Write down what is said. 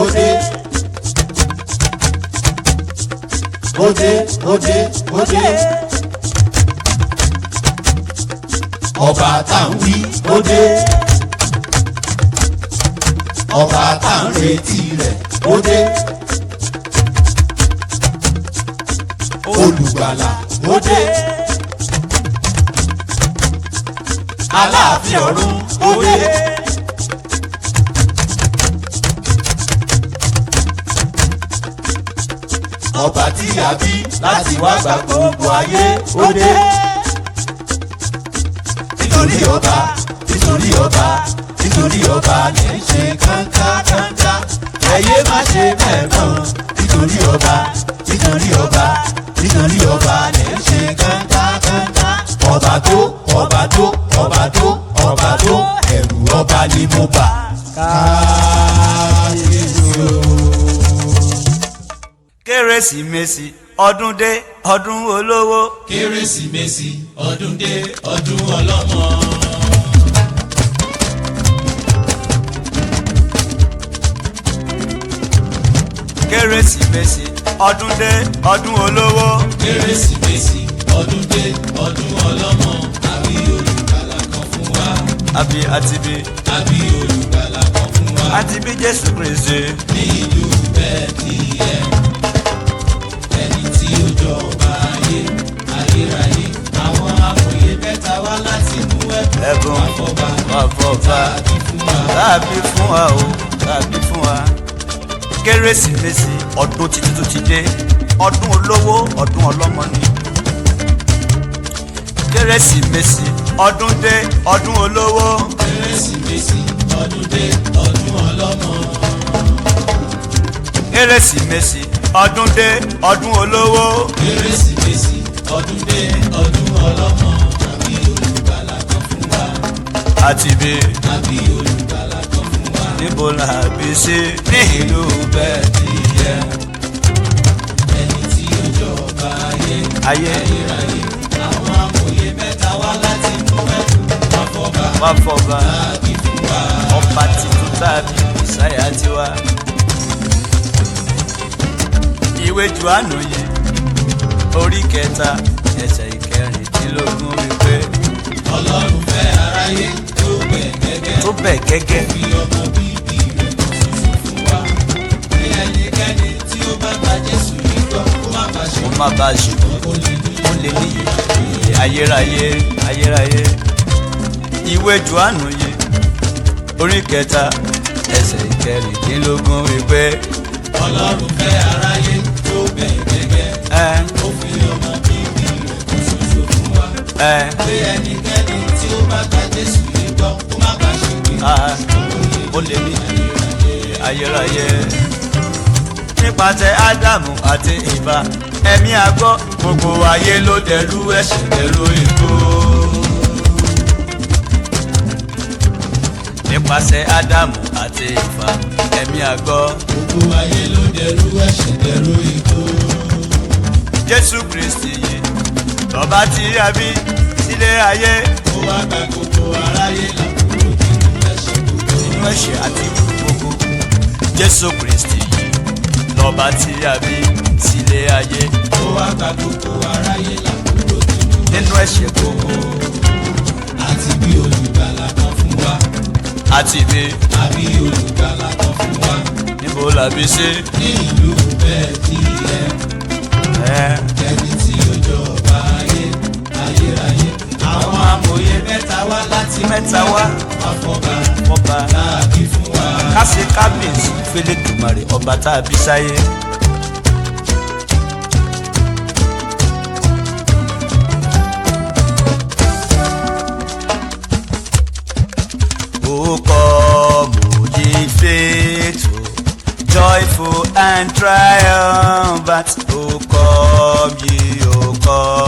òde òde òde òde ọba tá ń wí òde ọba tá ń retí rẹ̀ òde olùgbàlà òde aláàfin ọ̀run òde. ọba tí a bí láti wá gba gbogbo ayé òde. nítorí ọba nítorí ọba nítorí ọba lè ṣe kánkákánká ẹyẹ má ṣe bẹ́ẹ̀ mọ́. nítorí ọba nítorí ọba nítorí ọba lè ṣe kánkákánká. ọba tó ọba tó ọba tó ọba tó ẹ̀rù ọba ni mo bà. káyéésì o. kérésìmesì ọdún dé ọdún olówó. kérésìmesì ọdún dé ọdún ọlọ́mọ. kérésìmesì ọdún dé ọdún olówó. kérésìmesì ọdún dé ọdún ọlọ́mọ. àbí olùgbàlà kan fún wa. àbí àtibí. àbí olùgbàlà kan fún wa. àtibí Jésù Kristi. ní ìlú Bẹ́tílẹ́hẹ́mù. ẹni tí ó jọba ayé ayérayé. àwọn amòye mẹ́ta wá láti mú ẹ̀bùn àfọ̀bà tàbí fún wa o tàbí fún wa. kérésìmesì ọdún títí tó ti dé ọdún olówó ọdún ọlọ́mọ ni. kérésìmesì ọdún dé ọdún olówó. kérésìmesì ọdún dé ọdún ọlọ́mọ. kérésìmesì ọdún dé ọdún olówó. kérésìmesì ọdún dé ọdún ọlọ́mọ. àbí olùgbàlà kan fún wa. àtibí. àbí olùgbàlà kan fún wa. níbo la bí sí ní ìlú Bẹ́tílẹ́hẹ́mù. ẹni tí ó jọba ayé ayérayé. àwọn amòye mẹ́ta wá láti mú ẹ̀bùn àfọ̀bà tàbí fún wa. ọba titun tàbí ìsáyà tiwa. ìwé Jòhánù yìí orí kẹta ẹsẹ̀ ìkẹrìndínlógún wípé ọlọ́run fẹ́ aráyé tó bẹ̀ gẹ́gẹ́. fi ọmọ bíbí rẹ̀ kan ṣoṣo fún wa. bí ẹnikẹ́ni tí ó bá gba Jésù yìí gbọ́ kó má bàa ṣe. ó má bá a ṣùgbọ́n ó lè ní ìyè ayérayé ayérayé. ìwé Jòhánù yìí orí kẹta ẹsẹ̀ ìkẹrìndínlógún wípé ọlọ́run fẹ́ aráyé tó bẹ̀ gẹ́gẹ́. ó fi ọmọ bíbí rẹ̀ kan ṣoṣo fún wa. bí ẹnikẹ́ni tí ó bá gba Jésù yìí gbọ́ kó má bàa ṣe pé ó lè ní ayérayé. nípasẹ̀ Ádámù àti Éfà ẹ̀mí àgọ́ gbogbo ayé ló dẹrú ẹ̀ṣẹ̀ dẹrú ikú. nípasẹ̀ Ádámù àti Éfà ẹ̀mí àgọ́ gbogbo ayé ló dẹrú ẹ̀ṣẹ̀ dẹrú ikú. Jésù Kristi yìí lọ́ba tí a bí sílé ayé. ó wá gba gbogbo aráyé là kúrò nínú ẹ̀ṣẹ̀ gbogbo. nínú ẹ̀ṣẹ̀ àti ikú gbogbo. Jésù Kristi yìí lọ́ba tí a bí sílé ayé. ó wá gba gbogbo aráyé là kúrò nínú ẹ̀ṣẹ̀ gbogbo. àti bí olùgbàlà kan fún wa. àti bí àbí olùgbàlà kan fún wa. níbo la bí sí. ní ìlú Bẹ́tílẹ́hẹ́mù. ẹni tí ó jọba ayé ayérayé. àwọn amòye mẹ́ta wá láti ọba tàbí fún wa. kásì kábíyèsí f'Ẹlẹ́dùmarè ọba tá a bí sáyé. ó kọ́ mòye faithful joyful and triumphant ó come ye ó come.